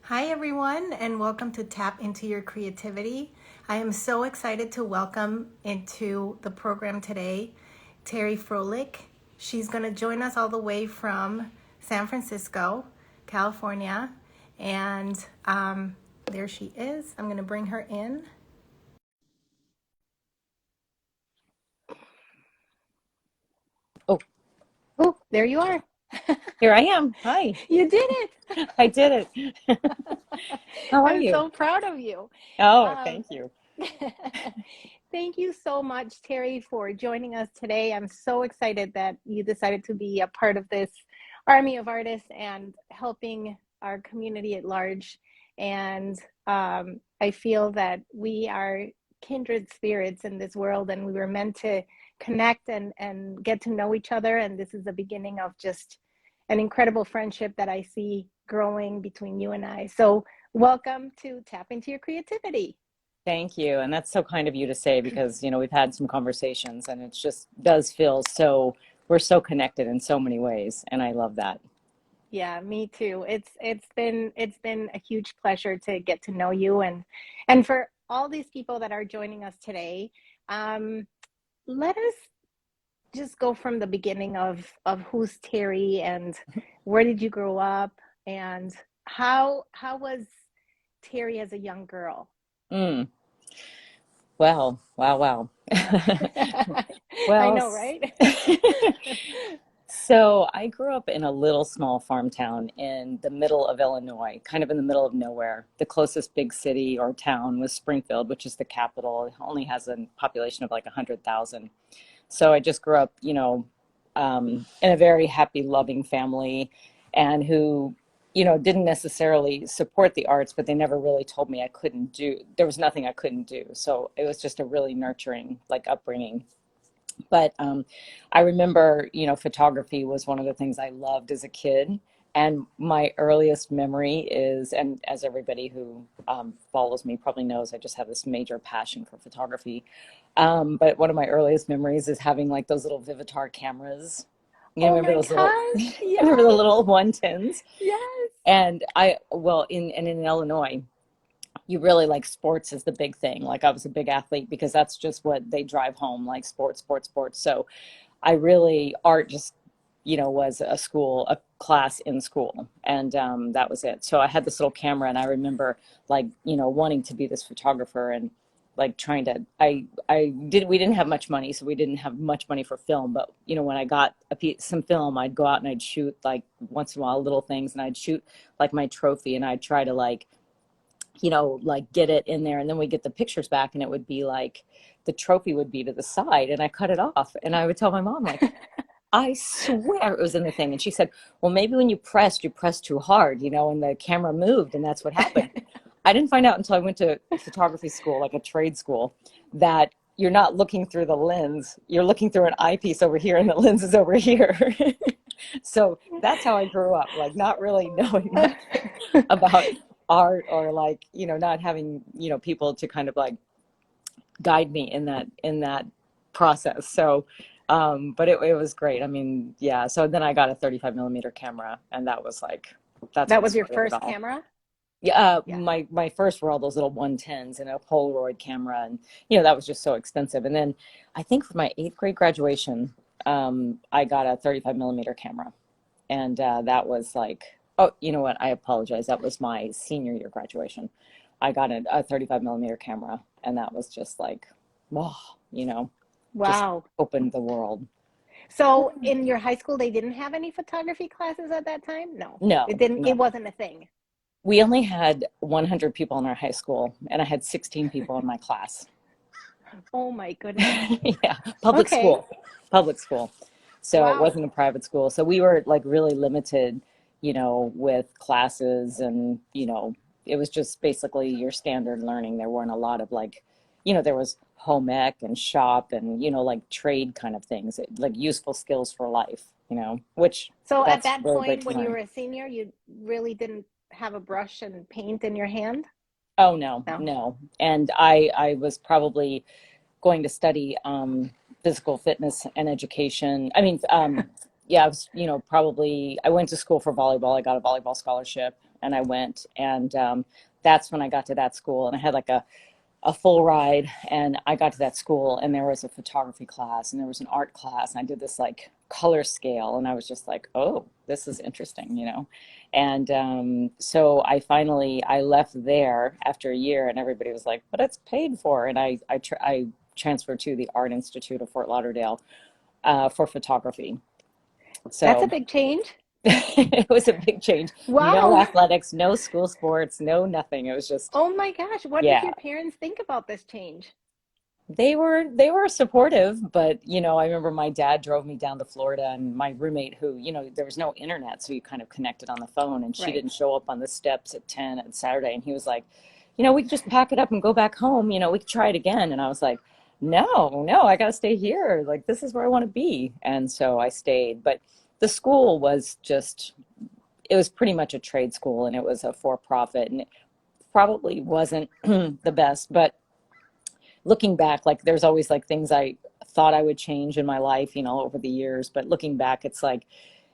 Hi, everyone, and welcome to Tap Into Your Creativity. I am so excited to welcome into the program today Terri Froelich. She's going to join us all the way from San Francisco, California, and there she is. I'm going to bring her in. Oh, there you are. Here I am. Hi. You did it. I did it. How are I'm you? so proud of you. Oh, Um, thank you. Thank you so much, Terri, for joining us today. I'm so excited that you decided to be a part of this army of artists and helping our community at large. And I feel that we are kindred spirits in this world, and we were meant to connect and get to know each other. And this is the beginning of just an incredible friendship that I see growing between you and I. So, welcome to Tap Into Your Creativity. Thank you. And that's so kind of you to say because, we've had some conversations and it just does feel so, we're so connected in so many ways. And I love that. Yeah, me too. It's been a huge pleasure to get to know you and for all these people that are joining us today, um, let us just go from the beginning of who's Terri and where did you grow up and how was Terri as a young girl? Mm. Wow. Wow. Wow. I Well, know, right? so I grew up in a little small farm town in the middle of Illinois, kind of in the middle of nowhere. The closest big city or town was Springfield, which is the capital. It only has a population of like 100,000. So I just grew up, in a very happy, loving family and who, didn't necessarily support the arts, but they never really told me I couldn't do, there was nothing I couldn't do. So it was just a really nurturing, like, upbringing. But I remember, photography was one of the things I loved as a kid. And my earliest memory is, and as everybody who follows me probably knows, I just have this major passion for photography. But one of my earliest memories is having like those little Vivitar cameras. Oh Remember my those little, gosh, remember the yes, little 110s? yes. And in Illinois, you really like sports is the big thing. Like I was a big athlete because that's just what they drive home, like sports, sports, sports. So I really, art just, was a class in school. And that was it. So I had this little camera and I remember like, wanting to be this photographer and like trying to, we didn't have much money. So we didn't have much money for film. But, when I got some film, I'd go out and I'd shoot like once in a while little things and I'd shoot like my trophy and I'd try to like, like get it in there. And then we get the pictures back and it would be like, the trophy would be to the side and I cut it off. And I would tell my mom, like, I swear it was in the thing. And she said, well, maybe when you pressed too hard, and the camera moved and that's what happened. I didn't find out until I went to photography school, like a trade school, that you're not looking through the lens. You're looking through an eyepiece over here and the lens is over here. So that's how I grew up, like not really knowing nothing about art or like, not having, people to kind of like guide me in that process. So but it was great. I mean, yeah. So then I got a 35 millimeter camera and that was like, that's That what was your started it first all. camera? Yeah, Yeah. my first were all those little 110s and a Polaroid camera, and that was just so expensive. And then I think for my eighth grade graduation, I got a 35 millimeter camera, and that was like, oh, you know what? I apologize. That was my senior year graduation. I got a 35 millimeter camera, and that was just like, oh, just Wow. opened the world. So in your high school, they didn't have any photography classes at that time? No, it No, didn't, no. it wasn't a thing. We only had 100 people in our high school, and I had 16 people in my class. Oh my goodness. Yeah, public Okay. school, public school. So it Wow. wasn't a private school. So we were like really limited, with classes and, it was just basically your standard learning. There weren't a lot of like, there was home ec and shop and, like trade kind of things, like useful skills for life, which So at that's that really great point, to when you learn. were a senior, you really didn't have a brush and paint in your hand? Oh, no, No. no. And I was probably going to study physical fitness and education. I mean, yeah, I was, probably I went to school for volleyball. I got a volleyball scholarship, and I went, and that's when I got to that school, and I had like a full ride, and I got to that school, and there was a photography class and there was an art class, and I did this like color scale, and I was just like, oh, this is interesting, you know. And so I left there after a year, and everybody was like, but it's paid for. And I transferred to the Art Institute of Fort Lauderdale for photography. That's a So big change. it was a big change. No Wow. athletics, no school sports, no nothing. It was just, Oh my gosh. What did yeah. your parents think about this change? They were supportive, but you know, I remember my dad drove me down to Florida, and my roommate, who, you know, there was no internet, so you kind of connected on the phone, and she Right. didn't show up on the steps at 10 on Saturday, and he was like, you know, we could just pack it up and go back home, you know, we could try it again. And I was like, no, I got to stay here. Like, this is where I want to be. And so I stayed. But the school was just, it was pretty much a trade school, and it was a for-profit, and it probably wasn't the best, but looking back, like there's always like things I thought I would change in my life, you know, over the years. But looking back, it's like,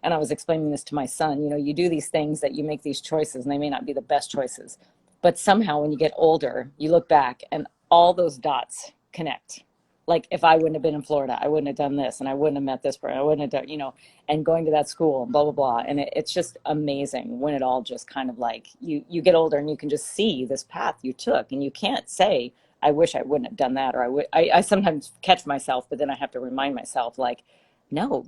and I was explaining this to my son, you know, you do these things, that you make these choices, and they may not be the best choices. But somehow when you get older, you look back and all those dots connect. Like, if I wouldn't have been in Florida, I wouldn't have done this, and I wouldn't have met this person, I wouldn't have done, you know, and going to that school and blah, blah, blah. And it's just amazing when it all just kind of like, you get older and you can just see this path you took, and you can't say, I wish I wouldn't have done that, or I sometimes catch myself, but then I have to remind myself, like, no,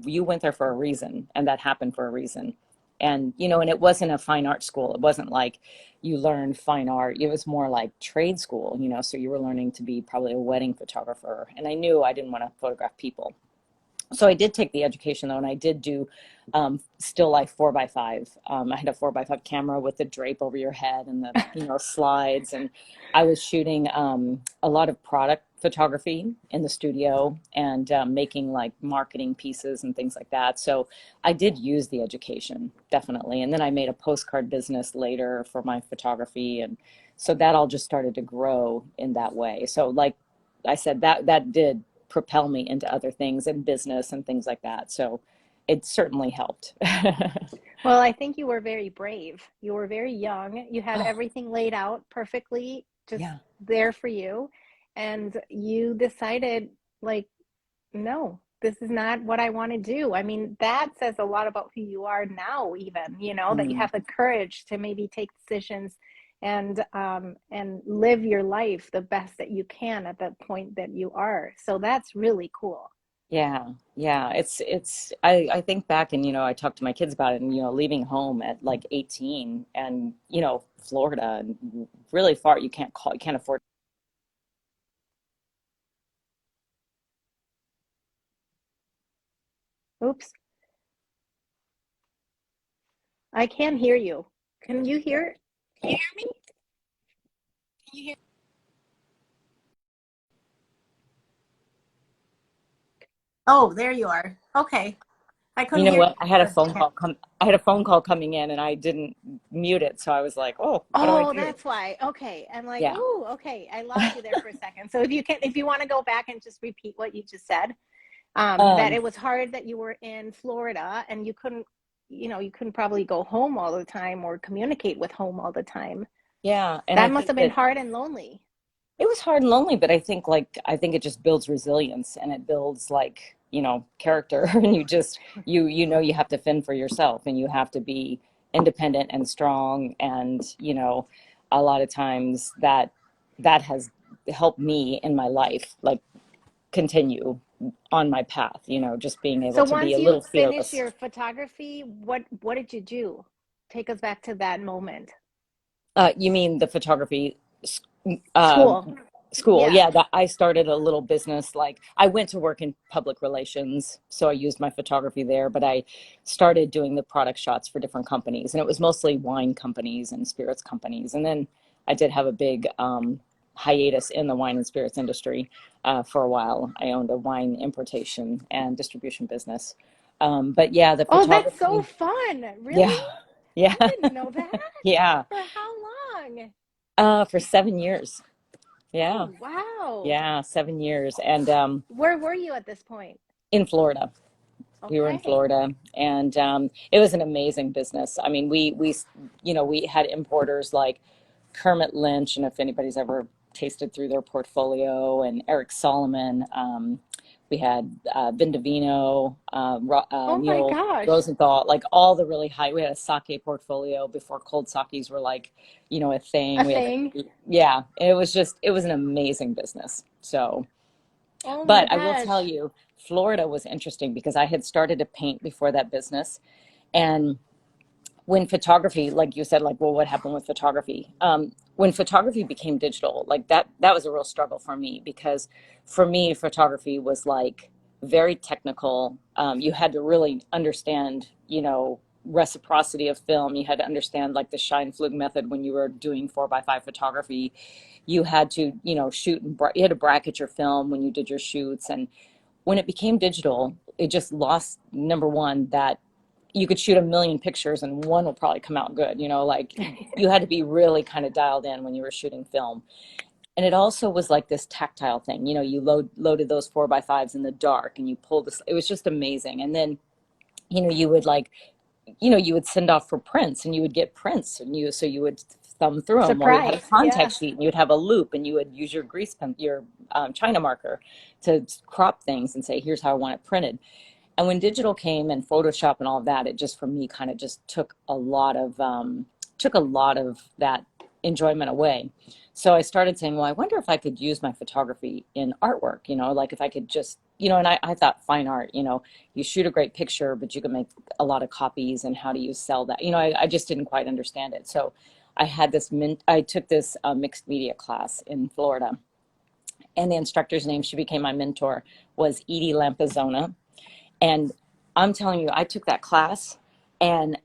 you went there for a reason, and that happened for a reason. And, you know, and it wasn't a fine art school. It wasn't like you learned fine art. It was more like trade school, you know, so you were learning to be probably a wedding photographer. And I knew I didn't want to photograph people. So I did take the education though, and I did do still life 4x5. I had a 4x5 camera with the drape over your head and the, you know, slides, and I was shooting a lot of product photography in the studio, and making like marketing pieces and things like that. So I did use the education, definitely. And then I made a postcard business later for my photography, and so that all just started to grow in that way. So like I said, that did propel me into other things and business and things like that. So it certainly helped. Well, I think you were very brave. You were very young. You had Oh, everything laid out perfectly, just yeah. there for you. And you decided, like, no, this is not what I want to do. I mean, that says a lot about who you are now, even, you know, that you Mm, have the courage to maybe take decisions and live your life the best that you can at the point that you are. So that's really cool. yeah. Yeah. I think back, and, you know, I talked to my kids about it, and, you know, leaving home at like 18, and, you know, Florida, and really far, you can't afford. Oops, I can't hear you. Can you hear? Can you hear me? Can you hear? Oh, there you are. Okay. I You couldn't know hear what? you for a second. I had a phone call coming in, and I didn't mute it. So I was like, oh, what do I Oh, do? that's why. Okay. I'm like, Yeah. ooh, okay. I lost you there for a second. So if you want to go back and just repeat what you just said, that Um, it was hard that you were in Florida and you couldn't, you couldn't probably go home all the time or communicate with home all the time. yeah. And I That must think have been that hard and lonely. it was hard and lonely, but I think it just builds resilience, and it builds, like, you know, character. And you know, you have to fend for yourself, and you have to be independent and strong. And, you know, a lot of times that has helped me in my life, like, continue on my path, you know, just being able So to be once a you little finish fearless. your photography, what did you do? Take us back to that moment. You mean the photography um, School. school? Yeah. Yeah, that I started a little business. Like, I went to work in public relations, so I used my photography there. But I started doing the product shots for different companies, and it was mostly wine companies and spirits companies. And then I did have a big hiatus in the wine and spirits industry for a while. I owned a wine importation and distribution business. But yeah, the Oh, that's so photography. fun. Yeah, Really? yeah, I didn't know that. yeah. For how long? For 7 years. Oh, Yeah. wow. Yeah, 7 years. And Where were you at this point? in Florida. We were in Okay. Florida, and it was an amazing business. I mean, we had importers like Kermit Lynch, and if anybody's ever tasted through their portfolio, and Eric Solomon. We had Vindavino, Oh my Neil gosh. Rosenthal, like all the really high. We had a sake portfolio before cold sakes were like, a thing. A We had, thing. yeah, it was an amazing business. So, Oh my but I will tell gosh. you, Florida was interesting because I had started to paint before that business. And when photography, like you said, like, well, what happened with photography? When photography became digital, like that was a real struggle for me because for me, photography was like very technical. You had to really understand, reciprocity of film. You had to understand like the Scheinflug method when you were doing 4x5 photography. You had to, shoot and you had to bracket your film when you did your shoots. And when it became digital, it just lost number one that you could shoot a million pictures and one will probably come out good. Like you had to be really kind of dialed in when you were shooting film. And it also was like this tactile thing. You loaded those 4x5s in the dark and you pulled this. It was just amazing. And then, you would like, you would send off for prints and you would get prints and you would thumb through them, or you had a Surprise. Yeah. contact sheet and you'd have a loop and you would use your grease pen, your China marker to crop things and say, here's how I want it printed. And when digital came and Photoshop and all of that, it just for me kind of just took a lot of that enjoyment away. So I started saying, well, I wonder if I could use my photography in artwork, like if I could just, and I thought fine art, you shoot a great picture, but you can make a lot of copies, and how do you sell that? I just didn't quite understand it. So I took this mixed media class in Florida, and the instructor's name, she became my mentor, was Edie Lampazona. And I'm telling you, I took that class, and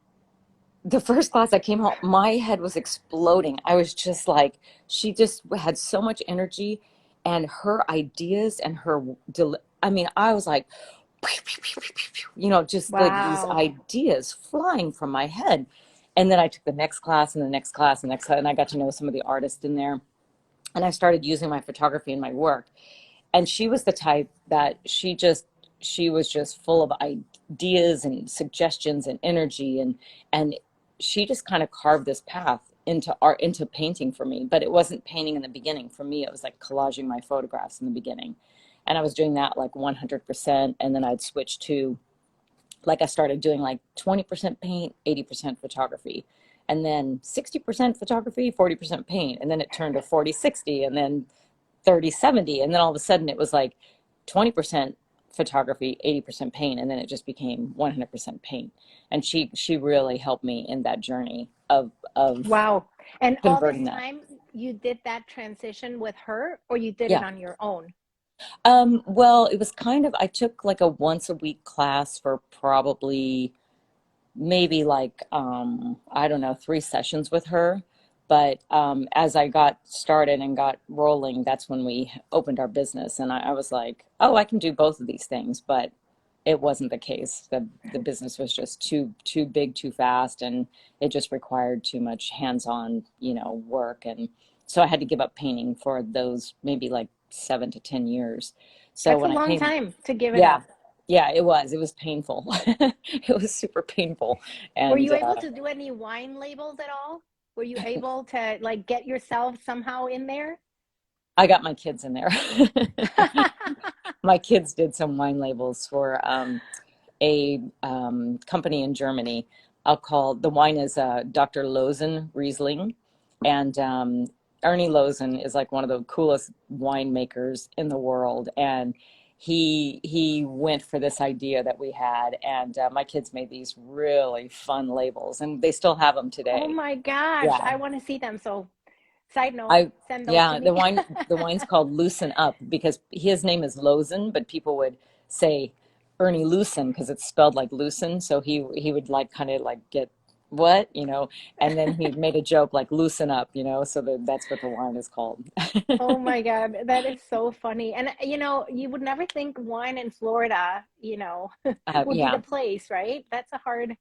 the first class I came home, my head was exploding. I was just like, she just had so much energy, and her ideas and I mean, I was like, just these Wow. ideas flying from my head. And then I took the next class and the next class and the next class, and I got to know some of the artists in there. And I started using my photography in my work. And she was the type that she was just full of ideas and suggestions and energy, and she just kind of carved this path into art, into painting for me. But it wasn't painting in the beginning. For me, it was like collaging my photographs in the beginning, and I was doing that like 100%. And then I'd switch to, like, I started doing like 20% paint, 80% photography, and then 60% photography, 40% paint, and then it turned to 40-60, and then 30-70, and then all of a sudden it was like 20% photography, 80% paint, and then it just became 100% paint. And she really helped me in that journey of Wow. And all this converting that. time you did that transition with her, or you did it Yeah. on your own? Well, it was kind of, I took like a once a week class for probably maybe like I don't know, 3 sessions with her. But as I got started and got rolling, that's when we opened our business, and I was like, oh, I can do both of these things. But it wasn't the case. The business was just too big, too fast, and it just required too much hands-on, work. And so I had to give up painting for those maybe like 7 to 10 years. So That's a when I long came, time to give it yeah, up. yeah, it was painful. It was super painful. Were And you able to do any wine labels at all? Were you able to like get yourself somehow in there? I got my kids in there. My kids did some wine labels for a company in Germany. I'll call the wine is Dr. Lozen Riesling, and Ernie Lozen is like one of the coolest winemakers in the world, and he went for this idea that we had, and my kids made these really fun labels, and they still have them Oh today. my gosh, Yeah, I want to see them. So, side note, I send those to yeah, me. the wine's called Loosen Up because his name is Lozen, but people would say Ernie Loosen because it's spelled like loosen. So he would like kind of like get what, and then he made a joke like loosen up, so that's what the wine is called. Oh my God, that is so funny. And you would never think wine in Florida, would be the Yeah. place, right? That's a hard,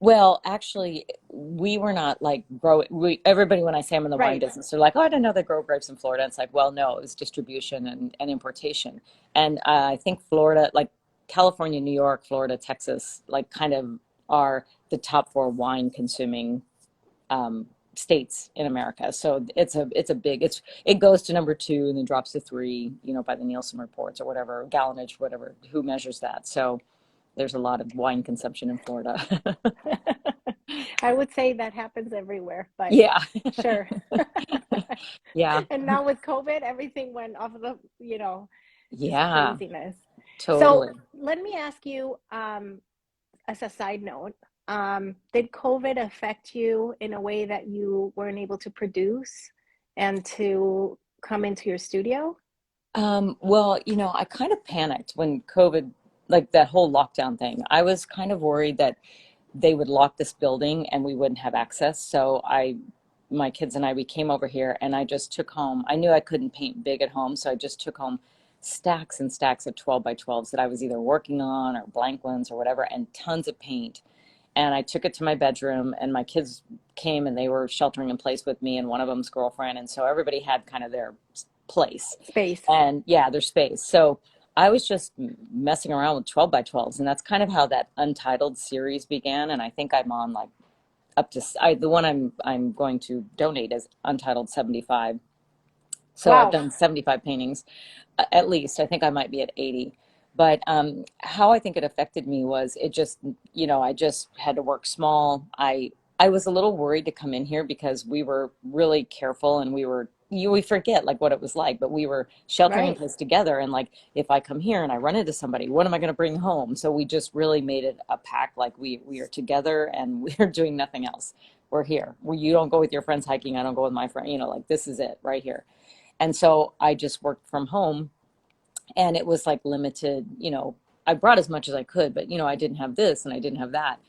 Well, actually, we were not like everybody, when I say I'm in the wine right. business, they're like, oh, I didn't know they grow grapes in Florida. It's like, well, no, it was distribution and importation. And I think Florida, like California, New York, Florida, Texas, like kind of are the top 4 wine consuming states in America. So it's a big, it goes to number 2 and then drops to 3, you know, by the Nielsen reports or whatever, gallonage, whatever, who measures that. So there's a lot of wine consumption in Florida. I would say that happens everywhere, but Yeah. sure. Yeah. And now with COVID, everything went off the, just Yeah, craziness. So totally. let me ask you, as a side note, did COVID affect you in a way that you weren't able to produce and to come into your studio? Well, you know, I kind of panicked when COVID, like that whole lockdown thing. I was kind of worried that they would lock this building and we wouldn't have access. So my kids and I, we came over here and I just took home, I knew I couldn't paint big at home. So I just took home stacks and stacks of 12 by 12s that I was either working on or blank ones or whatever, and tons of paint. And I took it to my bedroom, and my kids came and they were sheltering in place with me and one of them's girlfriend. And so everybody had kind of their place Space. and yeah, their space. So I was just messing around with 12 by 12s. And that's kind of how that Untitled series began. And I think I'm on like up to, the one I'm going to donate is Untitled 75. So I've Wow. done 75 paintings at least. I think I might be at 80. But how I think it affected me was it just, you know, I just had to work small. I was a little worried to come in here because we were really careful and we forget like what it was like, but we were sheltering in Right. place together. And like, if I come here and I run into somebody, what am I going to bring home? So we just really made it a pact. Like we are together and we're doing nothing else. We're here. You don't go with your friends hiking. I don't go with my friend, you know, like this is it right here. And so I just worked from home, and it was like limited, you know, I brought as much as I could, but you know, I didn't have this and I didn't have that.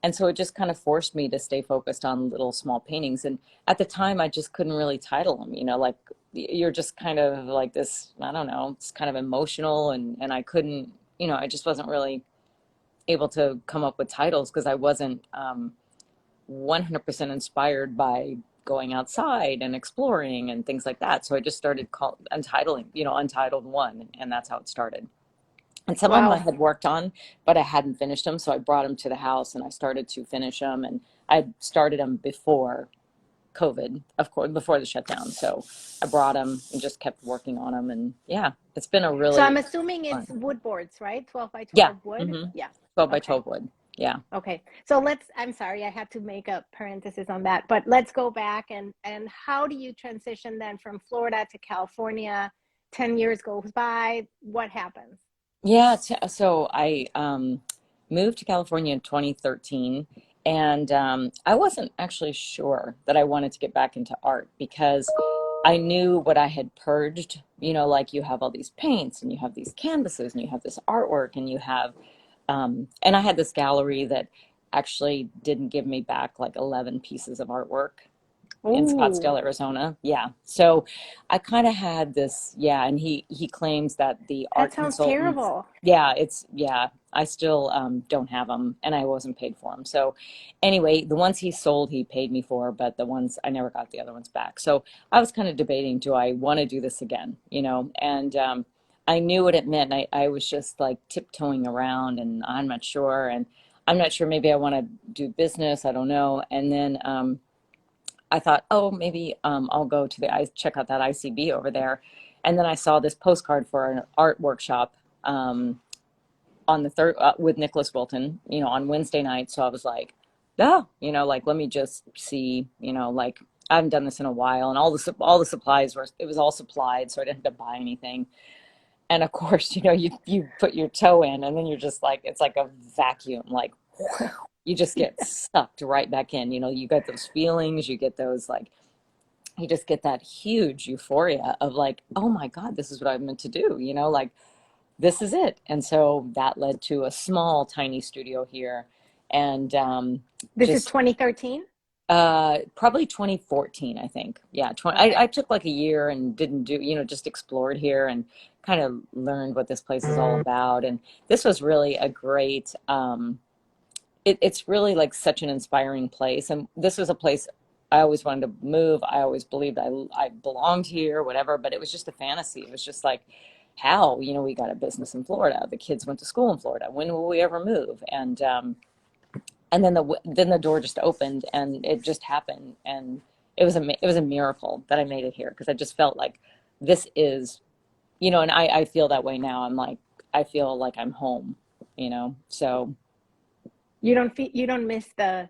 And so it just kind of forced me to stay focused on little small paintings. And at the time I just couldn't really title them, you know, like you're just kind of like this, I don't know, it's kind of emotional, and I couldn't, you know, I just wasn't really able to come up with titles because I wasn't 100% inspired by going outside and exploring and things like that. So I just started untitling, you know, Untitled One, and that's how it started. And some of them I Wow. had worked on, but I hadn't finished them. So I brought them to the house and I started to finish them. And I started them before COVID, of course, before the shutdown. So I brought them and just kept working on them. And yeah, it's been a So really I'm assuming fun. it's wood boards, right? 12 by Yeah. 12 wood? hmm Yeah. 12 by Okay. 12 wood. Yeah. Okay. So I'm sorry, I had to make a parenthesis on that, but let's go back and how do you transition then from Florida to California? 10 years goes by. What happens? Yeah, so I moved to California in 2013, and I wasn't actually sure that I wanted to get back into art because I knew what I had purged. You know, like you have all these paints and you have these canvases and you have this artwork and you have, and I had this gallery that actually didn't give me back like 11 pieces of artwork in Oh, Scottsdale, Arizona. Yeah. So I kind of had this, yeah, and he claims that the that art sounds consultants, terrible. yeah, I still don't have them and I wasn't paid for them. So anyway, the ones he sold, he paid me for, but the ones I never got the other ones back. So I was kind of debating, do I want to do this again, you know? And I knew what it meant. I was just like tiptoeing around and I'm not sure. And I'm not sure, maybe I want to do business. I don't know. And then, I thought, oh, maybe I'll go to I check out that ICB over there. And then I saw this postcard for an art workshop on the third with Nicholas Wilton, you know, on Wednesday night. So I was like, oh, you know, like let me just see, you know, like I haven't done this in a while, and all the supplies were, it was all supplied, so I didn't have to buy anything. And of course, you know, you put your toe in, and then you're just like, it's like a vacuum, like you just get sucked right back in. You know, you get those feelings, you get those like, you just get that huge euphoria of like, oh my God, this is what I'm meant to do, you know, like this is it. And so that led to a small, tiny studio here. And This is just 2013? probably 2014, I think. Yeah, I Okay. took like a year and didn't do, you know, just explored here and kind of learned what this place is all about. And this was really a great, it's really like such an inspiring place. And this was a place I always wanted to move. I always believed I belonged here, whatever, but it was just a fantasy. It was just like, how, we got a business in Florida. The kids went to school in Florida. When will we ever move? And then the door just opened and it just happened. And it was a miracle that I made it here, because I just felt like this is, and I feel that way now. I feel like I'm home, so. You don't miss the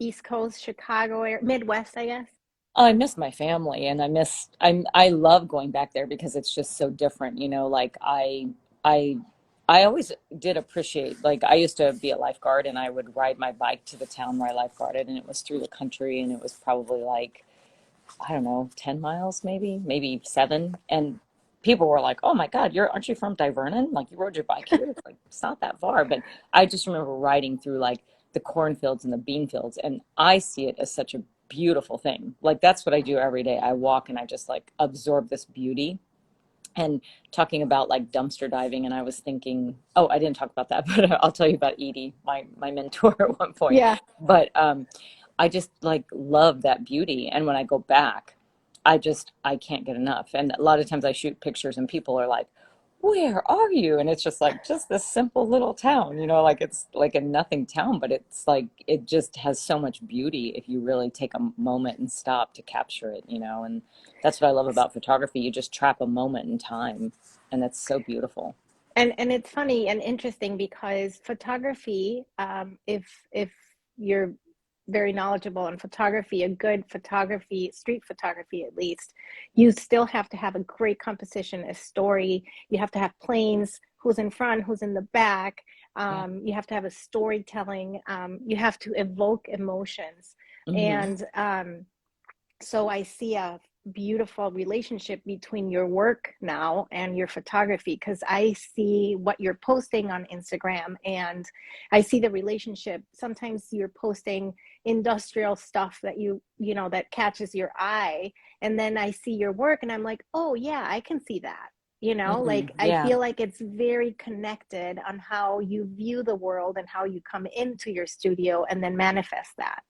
East Coast, Chicago area, Midwest, I guess. I miss my family, and I love going back there because it's just so different, like I I always did appreciate, like, I used to be a lifeguard and I would ride my bike to the town where I lifeguarded, and it was through the country, and it was probably like, I don't know, 10 miles, maybe 7. And people were like, "Oh my God, aren't you from Divernon? Like, you rode your bike here?" It's like, it's not that far. But I just remember riding through like the cornfields and the bean fields, and I see it as such a beautiful thing. Like, that's what I do every day. I walk and I just like absorb this beauty. And talking about like dumpster diving, and I was thinking, oh, I didn't talk about that, but I'll tell you about Edie, my mentor at one point. Yeah. But I just like love that beauty, and when I go back, I can't get enough. And a lot of times I shoot pictures, and people are like, "Where are you?" And it's just like, just this simple little town, like it's like a nothing town, but it's like it just has so much beauty if you really take a moment and stop to capture it. And that's what I love about photography. You just trap a moment in time, and that's so beautiful. And it's funny and interesting because photography, if you're very knowledgeable in photography, a good photography, street photography at least, you still have to have a great composition, a story. You have to have planes, who's in front, who's in the back. Yeah. You have to have a storytelling. You have to evoke emotions. Hmm. And so I see a beautiful relationship between your work now and your photography, because I see what you're posting on Instagram and I see the relationship. Sometimes you're posting industrial stuff that that catches your eye, and then I see your work and I'm like, oh yeah, I can see that. Hmm. Like I Yeah. feel like it's very connected on how you view the world and how you come into your studio and then manifest that.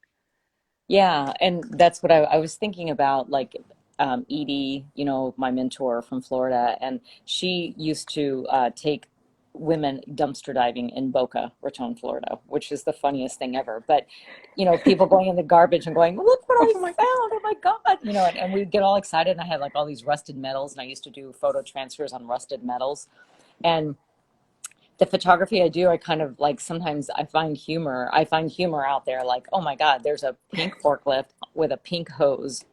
Yeah, and that's what I was thinking about, like, Edie, my mentor from Florida, and she used to take women dumpster diving in Boca Raton, Florida, which is the funniest thing ever. But, people going in the garbage and going, "Look what Oh I my found! Oh my God!" And we'd get all excited, and I had like all these rusted metals, and I used to do photo transfers on rusted metals. And the photography I do, I kind of like, sometimes I find humor. I find humor out there, like, oh my God, there's a pink forklift with a pink hose.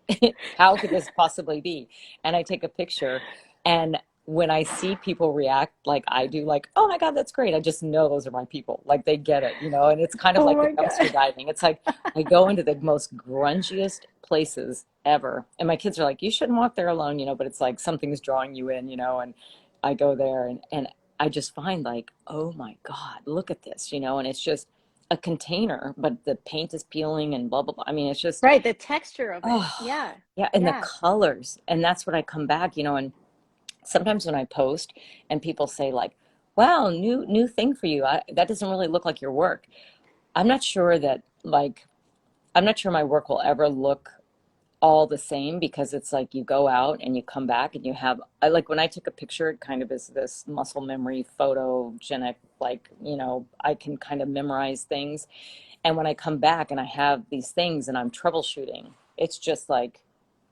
How could this possibly be? And I take a picture, and when I see people react like I do, like, oh my God, that's great. I just know those are my people. Like, they get it. And it's kind of oh like the my dumpster God. diving. It's like I go into the most grungiest places ever. And my kids are like, you shouldn't walk there alone, but it's like something's drawing you in, and I go there, and I just find like, oh my God, look at this, and it's just a container, but the paint is peeling and blah, blah, blah. I mean, it's just, Right, the texture of it. oh, Yeah. yeah. And the Yeah. colors. And that's what I come back, and sometimes when I post and people say like, wow, new thing for you. That doesn't really look like your work. I'm not sure that like, I'm not sure my work will ever look all the same, because it's like you go out and you come back and you have, I like when I took a picture, it kind of is this muscle memory photogenic, like, I can kind of memorize things. And when I come back and I have these things and I'm troubleshooting, it's just like,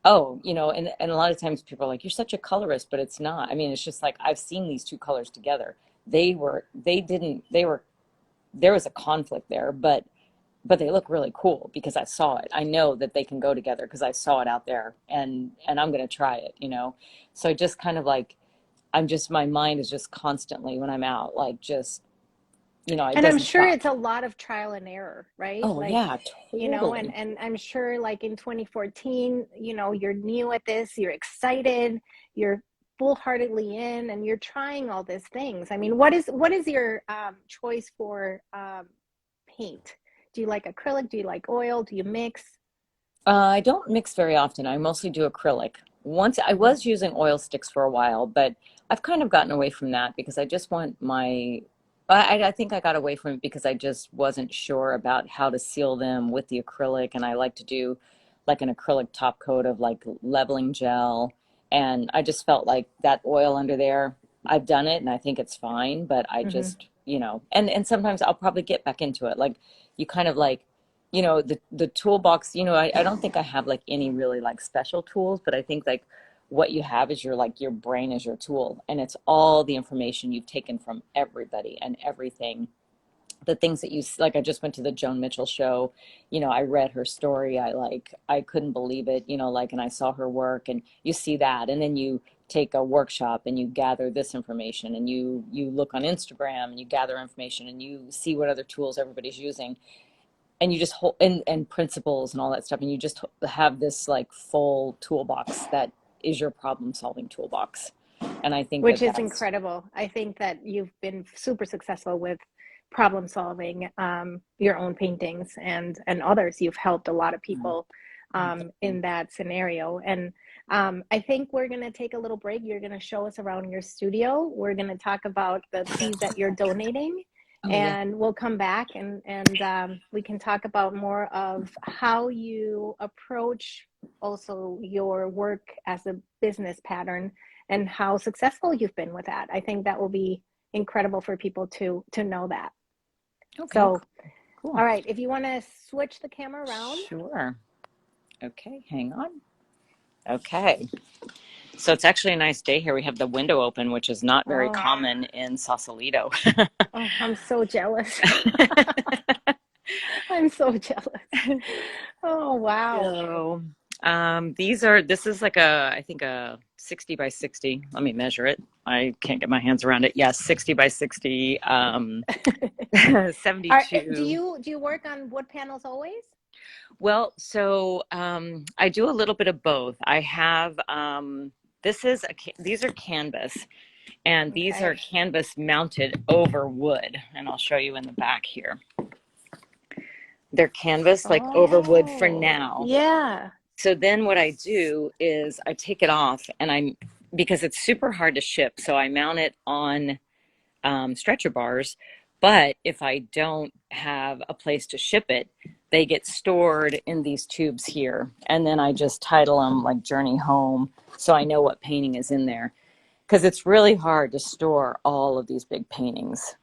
oh, and a lot of times people are like, you're such a colorist, but it's not. I mean, it's just like, I've seen these two colors together. They didn't, they were, there was a conflict there, but they look really cool because I saw it. I know that they can go together because I saw it out there, and I'm going to try it. So I just kind of like, my mind is just constantly when I'm out, like, just, it And I'm doesn't sure stop. it's a lot of trial and error, right? Oh Like, yeah, totally. and I'm sure like in 2014, you're new at this, you're excited, you're full-heartedly in, and you're trying all these things. I mean, what is your choice for paint? Do you like acrylic? Do you like oil? Do you mix? I don't mix very often. I mostly do acrylic. Once I Mhm. was using oil sticks for a while, but I've kind of gotten away from that because I just want I think I got away from it because I just wasn't sure about how to seal them with the acrylic, and I like to do like an acrylic top coat of like leveling gel, And I just felt like that oil under there, I've done it and I think it's fine, but I just, and sometimes I'll probably get back into it. Like you kind of like, the toolbox, I don't think I have like any really like special tools, but I think like what you have is your brain is your tool, and it's all the information you've taken from everybody and everything. The things that like, I just went to the Joan Mitchell show, I read her story. I couldn't believe it, and I saw her work, and you see that. And then you take a workshop and you gather this information, and you look on Instagram and you gather information and you see what other tools everybody's using, and you just hold and principles and all that stuff. And you just have this like full toolbox that is your problem solving toolbox. And I think which is that's incredible. I think that you've been super successful with problem solving your own paintings and others. You've helped a lot of people in that scenario. And I think we're going to take a little break. You're going to show us around your studio. We're going to talk about the piece that you're donating. And we'll come back and we can talk about more of how you approach also your work as a business pattern and how successful you've been with that. I think that will be incredible for people to know that. Okay, so cool. All right, if you want to switch the camera around. Sure. Okay, hang on. Okay. So it's actually a nice day here. We have the window open, which is not very common in Sausalito. Oh, I'm so jealous. I'm so jealous. Oh, wow. So this is like I think a 60 by 60. Let me measure it. I can't get my hands around it. Yes, 60 by 60, 72. Do you work on wood panels always? Well, so I do a little bit of both. I have these are canvas, and these are canvas mounted over wood, and I'll show you in the back here. They're canvas like over wood for now. Yeah. So then what I do is I take it off, and because it's super hard to ship, so I mount it on stretcher bars. But if I don't have a place to ship it, they get stored in these tubes here. And then I just title them like Journey Home, so I know what painting is in there. Because it's really hard to store all of these big paintings,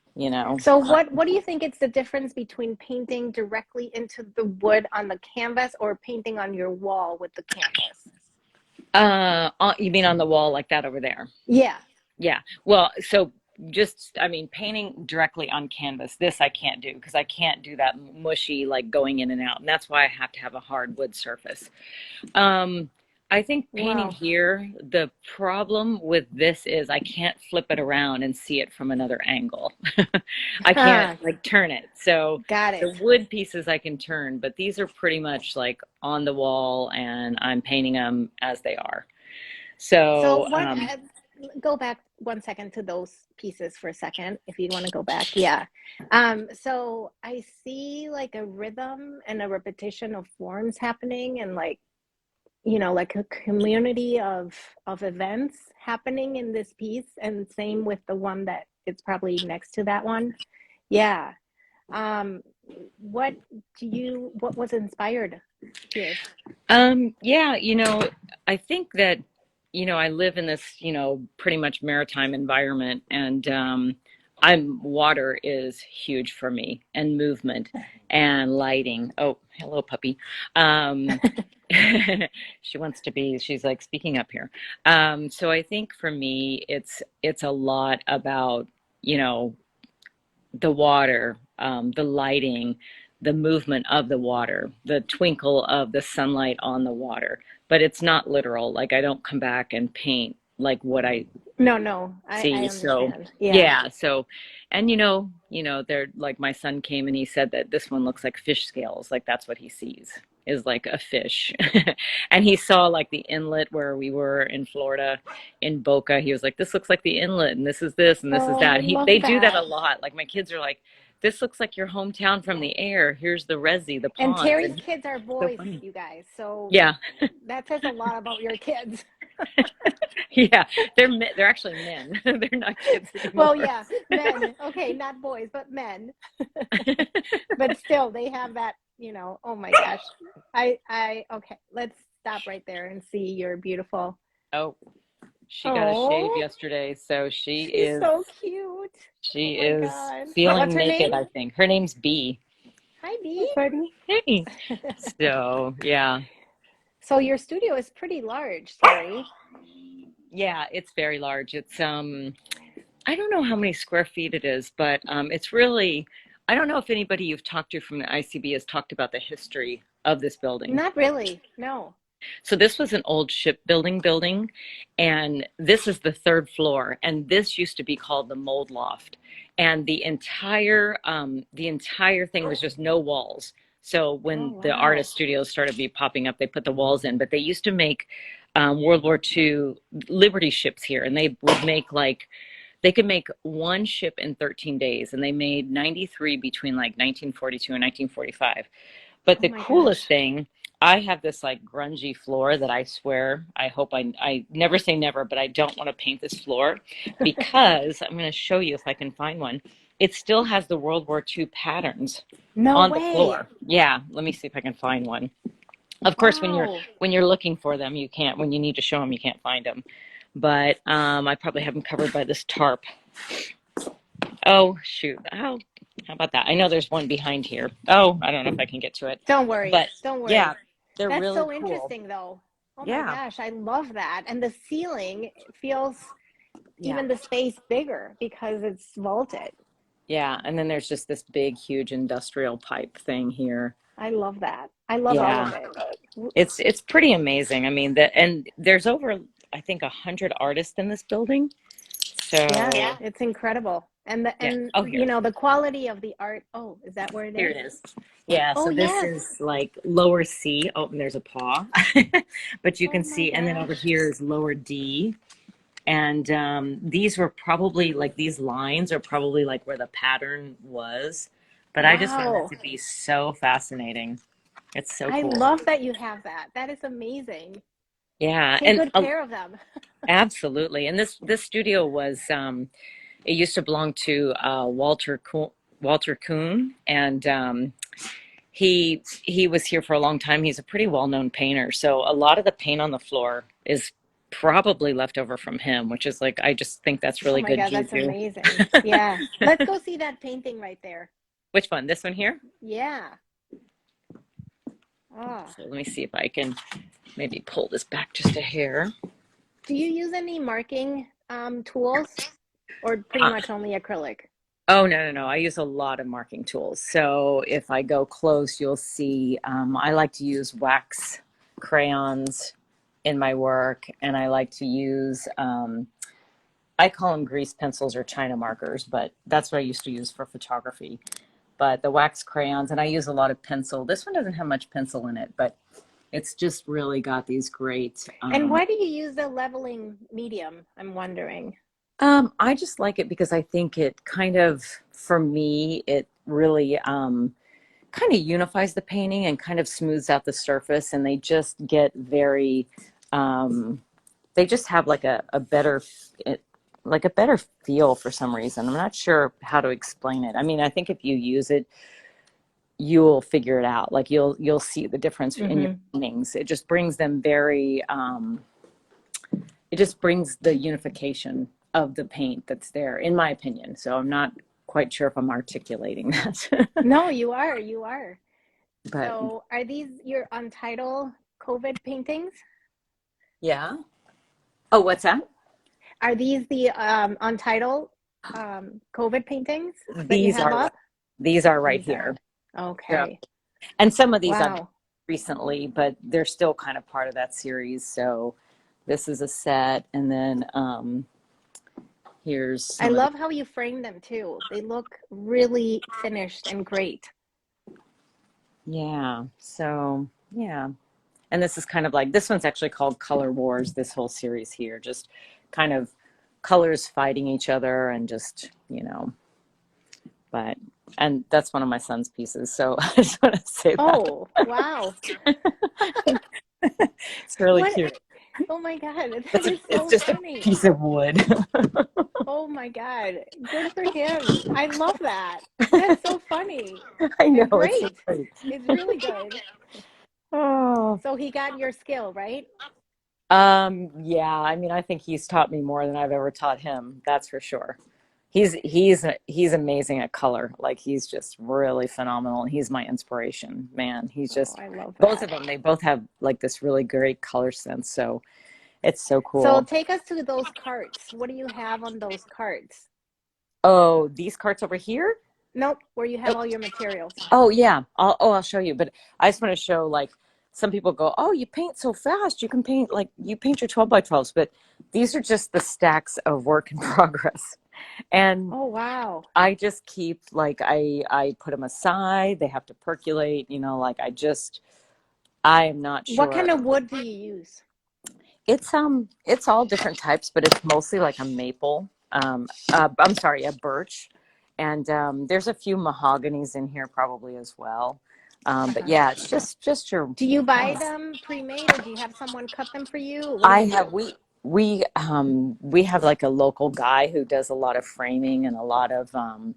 So what do you think it's the difference between painting directly into the wood on the canvas or painting on your wall with the canvas? You mean on the wall like that over there? Yeah. Yeah. Well, so painting directly on canvas, this I can't do because I can't do that mushy, like going in and out. And that's why I have to have a hard wood surface. I think painting here, the problem with this is I can't flip it around and see it from another angle. I can't like turn it. So got it. The wood pieces I can turn, but these are pretty much like on the wall, and I'm painting them as they are. So go back 1 second to those pieces for a second, if you want to go back. Yeah. So I see like a rhythm and a repetition of forms happening, and like a community of events happening in this piece, and same with the one that it's probably next to that one. Yeah. What was inspired here? Yeah, I think that I live in this, pretty much maritime environment, and water is huge for me, and movement and lighting. Oh, hello, puppy. She's like speaking up here. So I think for me, it's a lot about, the water, the lighting, the movement of the water, the twinkle of the sunlight on the water. But it's not literal. Like I don't come back and paint like what I see. I so understand. yeah. So, and they're like, my son came and he said that this one looks like fish scales. Like that's what he sees, is like a fish. And he saw like the inlet where we were in Florida in Boca. He was like, this looks like the inlet, and this is this and this is that. They do that a lot. Like my kids are like, this looks like your hometown from the air. Here's the resi, the pond. And Terry's kids are boys, so you guys. So yeah, that says a lot about your kids. Yeah, they're actually men. They're not kids anymore. Well, yeah, men. Okay, not boys, but men. But still, they have that. Oh my gosh. Okay, let's stop right there and see your beautiful. Oh. She got a shave Oh, yesterday, so she's so cute. Oh she my is God. What's feeling her name? naked, I think. Her name's Bee. Hi, Hey, Bee. buddy. Hey. So, yeah. So your studio is pretty large, Terry. Yeah, it's very large. It's I don't know how many square feet it is, but it's really, I don't know if anybody you've talked to from the ICB has talked about the history of this building. Not really. No. So this was an old shipbuilding, and this is the third floor, and this used to be called the mold loft, and the entire thing was just no walls. So Oh, when the wow. artist studios started be popping up, they put the walls in, but they used to make World War II Liberty ships here, and they would make like they could make one ship in 13 days, and they made 93 between like 1942 and 1945. But Oh the my coolest gosh. thing, I have this like grungy floor that I swear, I hope I never say never, but I don't want to paint this floor because I'm going to show you if I can find one. It still has the World War II patterns No on the way. floor. Yeah, let me see if I can find one. Of course, Wow. when you're looking for them, you can't. When you need to show them, you can't find them. But I probably have them covered by this tarp. Oh shoot! How about that? I know there's one behind here. Oh, I don't know if I can get to it, Don't worry. but Don't yeah, worry. they're That's really so cool. interesting, though. Oh my Yeah, gosh, I love that. And the ceiling feels yeah, even the space bigger because it's vaulted. yeah. And then there's just this big, huge industrial pipe thing here. I love that. I love all of Yeah, it. it's pretty amazing. I mean, and there's over I think 100 artists in this building. So Yeah, it's incredible. And yeah. Oh, here. the quality of the art. Oh, is that where it Here is? it is. Yeah, Oh, so this yes. is like lower C. Oh, and there's a paw. But you Oh can my see, and then over gosh. here is lower D. And these were probably like these lines are probably like where the pattern was. But I just found that Wow. to be so fascinating. It's so I cool. love that you have that. That is amazing. Yeah, Take and good care of them. absolutely. And this studio was it used to belong to Walter Kuhn, and he was here for a long time. He's a pretty well-known painter. So a lot of the paint on the floor is probably left over from him, which is like I just think that's Oh really my good God, that's juju. amazing. Yeah. Let's go see that painting right there. Which one? This one here? Yeah. Ah. So let me see if I can maybe pull this back just a hair. Do you use any marking tools or pretty Uh, much only acrylic? oh, no. I use a lot of marking tools. So if I go close, you'll see I like to use wax crayons in my work, and I like to use I call them grease pencils or China markers, but that's what I used to use for photography. But the wax crayons, and I use a lot of pencil. This one doesn't have much pencil in it, but it's just really got these great. And why do you use the leveling medium? I'm wondering. I just like it because I think it kind of, for me, it really kind of unifies the painting and kind of smooths out the surface, and they just get very, they just have like a better, like a better feel for some reason. I'm not sure how to explain it. I mean, I think if you use it, you'll figure it out. Like you'll see the difference in your Mm-hmm. paintings. It just brings them very, it just brings the unification of the paint that's there, in my opinion. So I'm not quite sure if I'm articulating that. No, you are. You are. But So are these your untitled COVID paintings? yeah. Oh, what's that? Are these the untitled COVID paintings that you These have are up? these are right These are. here. Yeah. Okay. And some of these I've done Wow. recently, but they're still kind of part of that series. So this is a set, and then here's I some of the, love how you frame them too. They look really finished and great. yeah. So yeah. And this is kind of like, this one's actually called Color Wars, this whole series here, just kind of colors fighting each other and just, but, and that's one of my son's pieces. So I just want to say that. Oh, wow. It's really What? cute. Oh my God. That It's, is it's so just a funny. piece of wood. Oh my God. Good for him. I love that. That's so funny I know, and it's so great. great. It's really good. Oh, So he got your skill, right? Yeah, I mean, I think he's taught me more than I've ever taught him. That's for sure. He's amazing at color. Like he's just really phenomenal. And he's my inspiration, man. He's Oh, just I love both that. of them. They both have like this really great color sense. So it's so So cool. take us to those carts. What do you have on those carts? Oh, these carts over here? Nope, where you have Oh, all your materials. oh yeah. I'll show you. But I just want to show like some people go, oh, you paint so fast. You can paint like you paint your 12 by 12s, but these are just the stacks of work in progress. And Oh, wow. I just keep like I put them aside. They have to percolate, like I am not What sure. kind of wood do you use? It's all different types, but it's mostly like a maple. I'm sorry, a birch, and there's a few mahoganies in here probably as well. But Uh-huh. yeah, it's just your. Do you buy them pre-made or do you have someone cut them for you? What do I you have do? we have like a local guy who does a lot of framing and a lot of um,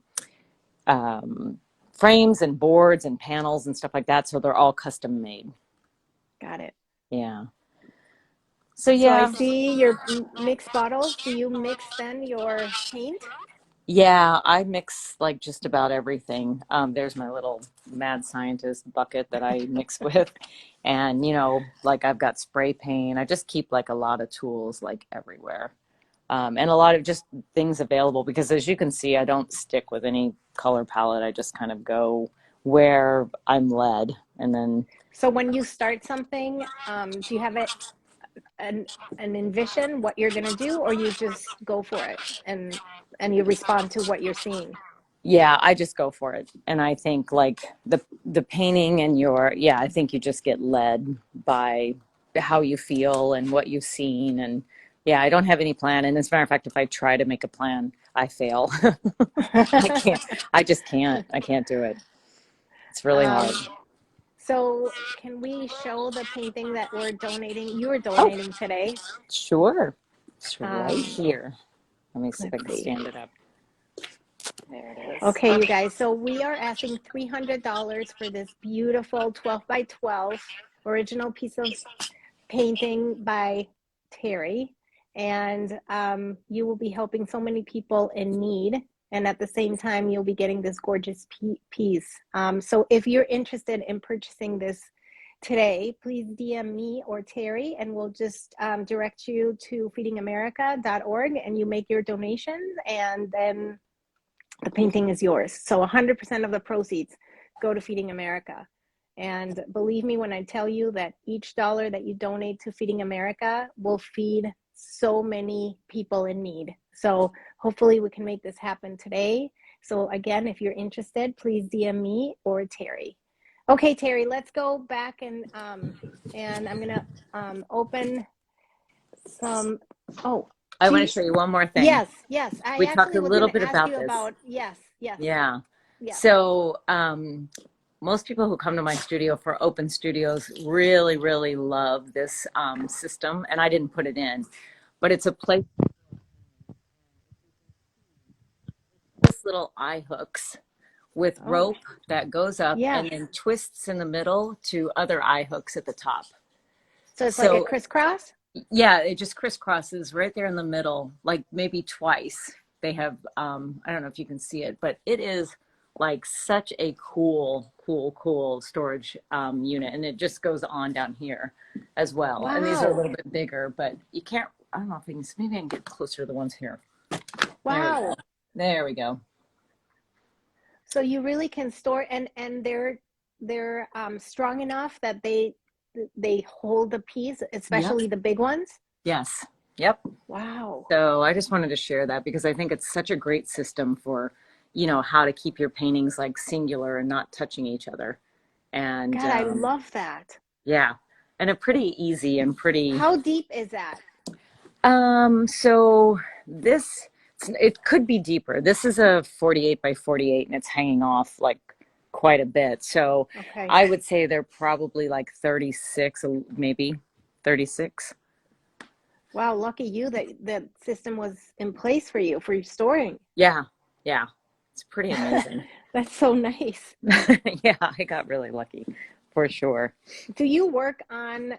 frames and boards and panels and stuff like that. So they're all custom made. Got it. Yeah. So So I yeah, see your mixed bottles. Do you mix then your paint? yeah, I mix like just about everything. There's my little mad scientist bucket that I mix with. And, like I've got spray paint. I just keep like a lot of tools like everywhere. And a lot of just things available because as you can see, I don't stick with any color palette. I just kind of go where I'm led. And then, So when you start something, do you have it an envision what you're gonna do, or you just go for it and you respond to what you're seeing? yeah, I just go for it. And I think like the painting and yeah, I think you just get led by how you feel and what you've seen. And yeah, I don't have any plan. And as a matter of fact, if I try to make a plan, I fail. I can't, I just can't. I can't do it. It's really hard. um, so can we show the painting that we're donating? You are Oh, donating today. sure. It's right Um, here. Let me see if I let's can see. stand it up. There it is. Okay, you guys. So we are asking $300 for this beautiful 12 by 12 original piece of painting by Terri. And you will be helping so many people in need. And at the same time, you'll be getting this gorgeous piece. So if you're interested in purchasing this today, please DM me or Terri, and we'll just direct you to feedingamerica.org and you make your donations, and then the painting is yours. So 100% of the proceeds go to Feeding America. And believe me when I tell you that each dollar that you donate to Feeding America will feed so many people in need. So hopefully we can make this happen today. So again, if you're interested, please DM me or Terri. Okay, Terri, let's go back and I'm gonna open some. Oh, I do want to you, show you one more thing. yes, yes. I We talked actually a was little gonna bit ask about you this. about yes, yes, Yeah. yes. So, most people who come to my studio for open studios really, really love this system. And I didn't put it in, but it's a place, this little eye hooks with Oh, rope that goes up yes. and then twists in the middle to other eye hooks at the top. So it's like a So, crisscross? yeah, it just crisscrosses right there in the middle, like maybe twice. They have, I don't know if you can see it, but it is like such a cool storage unit. And it just goes on down here as well. And these are a Wow. little bit bigger, but you can't, I don't know if you can, maybe I can get closer to the ones here. There we go. Wow. There we go. So you really can store, and they're strong enough that they hold the piece, Yep. especially the big ones. Yes. Yep. Wow. So I just wanted to share that because I think it's such a great system for, how to keep your paintings like singular and not touching each other. And God, I love that. yeah, and a pretty easy and pretty. How deep is that? So this it could be deeper. This is a 48 by 48, and it's hanging off like quite a bit. So Okay. I would say they're probably like 36, maybe 36. Wow, lucky you that that system was in place for you for your storing. Yeah, yeah, it's pretty amazing. That's so nice. Yeah, I got really lucky. for sure. Do you work on,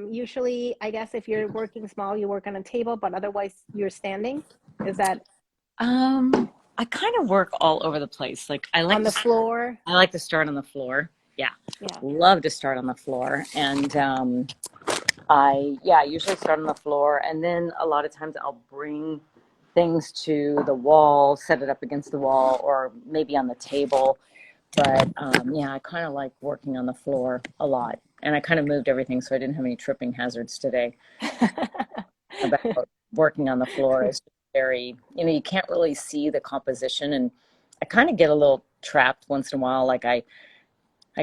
usually, I guess if you're working small, you work on a table, but otherwise you're standing? Is that I kind of work all over the place. Like on the floor? I like to start on the floor. Yeah. Yeah. Love to start on the floor. And I usually start on the floor, and then a lot of times I'll bring things to the wall, set it up against the wall, or maybe on the table. But yeah, I kind of like working on the floor a lot. And I kind of moved everything so I didn't have any tripping hazards today. About working on the floor is very, you can't really see the composition. And I kind of get a little trapped once in a while. Like I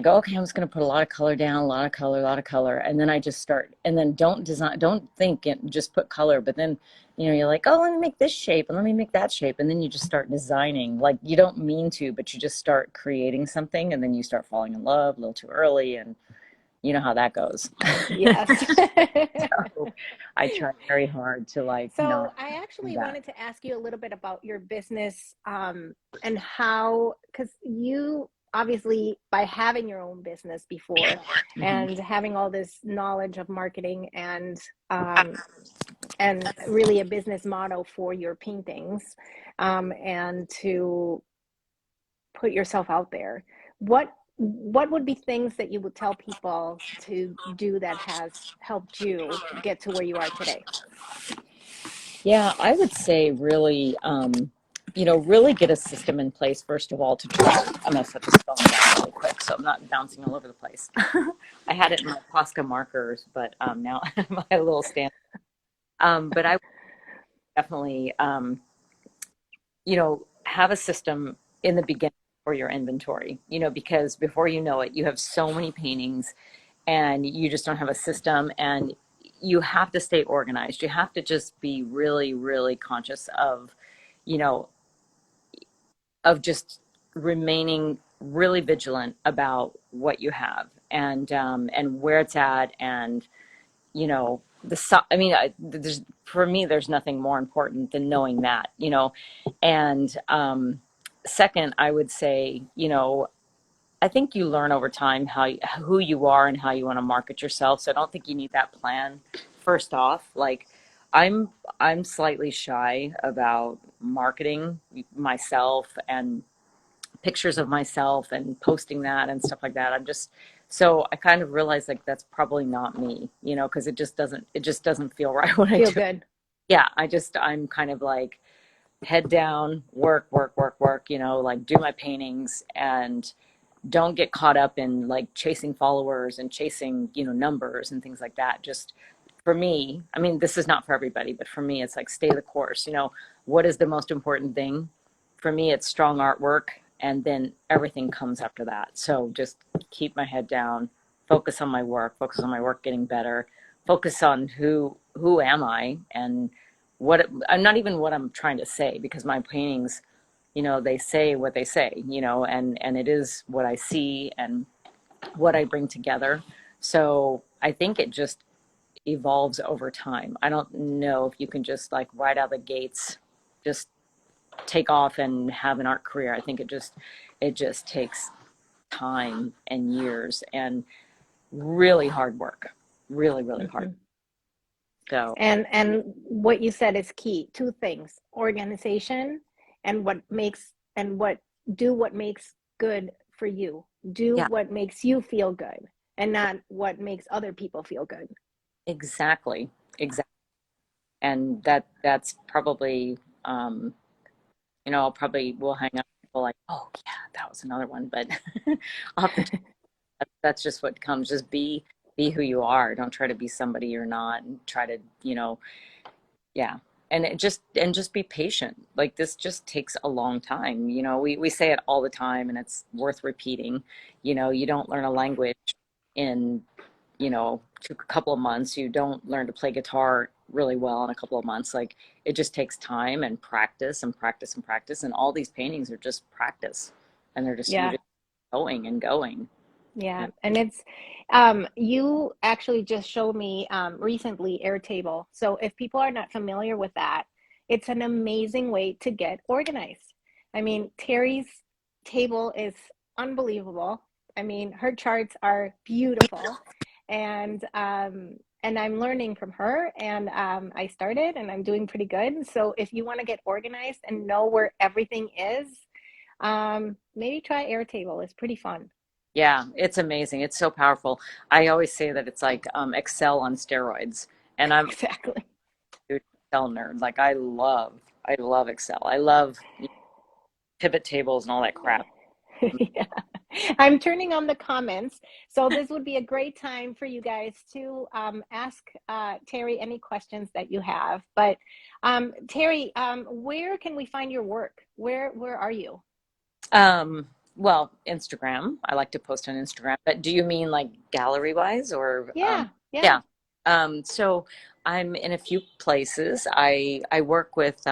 go, okay, I'm just going to put a lot of color down, a lot of color, a lot of color. And then I just start, and then don't think and just put color. But then, you're like, oh, let me make this shape and let me make that shape. And then you just start designing, like you don't mean to, but you just start creating something, and then you start falling in love a little too early. And you know how that goes. Yes. So I try very hard to So not I do actually that. wanted to ask you a little bit about your business, and how, because you obviously, by having your own business before Mhm. and having all this knowledge of marketing and really a business model for your paintings, and to put yourself out there, what would be things that you would tell people to do that has helped you get to where you are today? Yeah, I would say really, really get a system in place, first of all, to try. I'm going to set this phone down really quick so I'm not bouncing all over the place. I had it in my Posca markers, but now my little stand. But I would definitely, have a system in the beginning for your inventory, because before you know it, you have so many paintings and you just don't have a system, and you have to stay organized. You have to just be really, really conscious you know, of just remaining really vigilant about what you have, and where it's at, and I mean, for me, there's nothing more important than knowing that, and second, I would say, I think you learn over time who you are and how you want to market yourself. So I don't think you need that plan first off. Like I'm I'm slightly shy about marketing myself and pictures of myself and posting that and stuff like that. So I kind of realized like that's probably not me, because it just doesn't feel right when I Feel do it. good. Yeah, I'm kind of like head down, work, work, work, work, like do my paintings and don't get caught up in like chasing followers and chasing, numbers and things like that. Just for me, I mean, this is not for everybody, but for me, it's like stay the course. What is the most important thing? For me, it's strong artwork, and then everything comes after that. So just keep my head down, focus on my work getting better, focus on who am I, and I'm not even what I'm trying to say, because my paintings, they say what they say, and it is what I see and what I bring together. So I think it just evolves over time. I don't know if you can just like right out the gates, just take off and have an art career. I think it just takes time and years and really hard work, really, really hard. Hmm. So And what you said is key. Two things: organization, and what do what makes good for you. Do yeah, what makes you feel good, and not what makes other people feel good. exactly, exactly. And that's probably, I'll probably will hang up and go like, oh yeah, that was another one. But I'll have to, that's just what comes. Just be who you are. Don't try to be somebody you're not, and try to, yeah. And just be patient. Like this just takes a long time. We say it all the time, and it's worth repeating. You don't learn a language in, a couple of months. You don't learn to play guitar really well in a couple of months. Like it just takes time and practice and practice and practice. And all these paintings are just practice, and you're Yeah. just going and going. Yeah, And and it's you actually just showed me recently Airtable. So if people are not familiar with that, it's an amazing way to get organized. I mean, Terry's table is unbelievable. I mean, her charts are beautiful, and I'm learning from her, and I started and I'm doing pretty good. So if you want to get organized and know where everything is, maybe try Airtable. It's pretty fun. Yeah, it's amazing. It's so powerful. I always say that it's like Excel on steroids. And I'm Exactly. a huge Excel nerd. Like I love Excel. I love pivot tables and all that crap. Yeah. I'm turning on the comments. So this would be a great time for you guys to ask Terri any questions that you have. But Terri, where can we find your work? Where are you? Um, well, Instagram. I like to post on Instagram. But do you mean like gallery wise or Yeah, yeah. yeah. So I'm in a few places. I work with